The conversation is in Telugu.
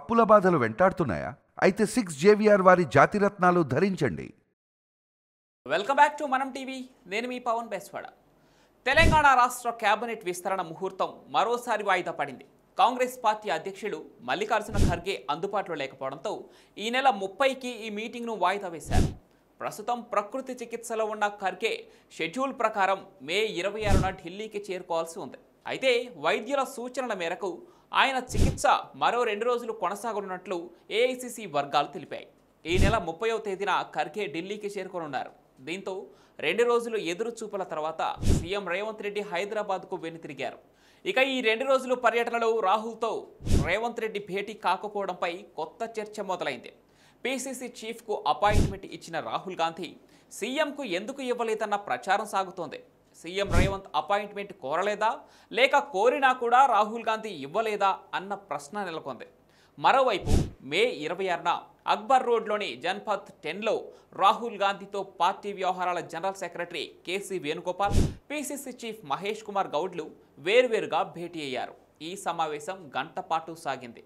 అప్పుల బాధలు వెంటాడుతున్నాయా? అయితే 6 JVR వారి జాతిరత్నాలు ధరించండి. వెల్కమ్ బ్యాక్ టు మనం టీవీ. నేను మీ పవన్ బెస్వాడ. తెలంగాణ రాష్ట్ర కేబినెట్ విస్తరణ ముహూర్తం మరోసారి వాయిదా పడింది. కాంగ్రెస్ పార్టీ అధ్యక్షుడు మల్లికార్జున ఖర్గే అందుబాటులో లేకపోవడంతో ఈ నెల 30కి ఈ మీటింగ్ను వాయిదా వేశారు. ప్రస్తుతం ప్రకృతి చికిత్సలో ఉన్న ఖర్గే షెడ్యూల్ ప్రకారం మే 26న ఢిల్లీకి చేరుకోవాల్సి ఉంది. అయితే వైద్యుల సూచనల మేరకు ఆయన చికిత్స మరో 2 రోజులు కొనసాగనున్నట్లు ఏఐసిసి వర్గాలు తెలిపాయి. ఈ నెల 30వ తేదీన ఖర్గే ఢిల్లీకి చేరుకోనున్నారు. దీంతో 2 రోజులు ఎదురు చూపుల తర్వాత సీఎం రేవంత్ రెడ్డి హైదరాబాద్కు వెనుతిరిగారు. ఇక ఈ 2 రోజుల పర్యటనలో రాహుల్తో రేవంత్ రెడ్డి భేటీ కాకపోవడంపై కొత్త చర్చ మొదలైంది. పీసీసీ చీఫ్కు అపాయింట్మెంట్ ఇచ్చిన రాహుల్ గాంధీ సీఎంకు ఎందుకు ఇవ్వలేదన్న ప్రచారం సాగుతోంది. సీఎం రేవంత్ అపాయింట్మెంట్ కోరలేదా, లేక కోరినా కూడా రాహుల్ గాంధీ ఇవ్వలేదా అన్న ప్రశ్న నెలకొంది. మరోవైపు మే 26న అక్బర్ రోడ్లోని జన్పథ్ 10లో రాహుల్ గాంధీతో పార్టీ వ్యవహారాల general secretary KC Venugopal, PCC chief Mahesh Kumar గౌడ్లు వేర్వేరుగా భేటీ అయ్యారు. ఈ సమావేశం గంట పాటు సాగింది.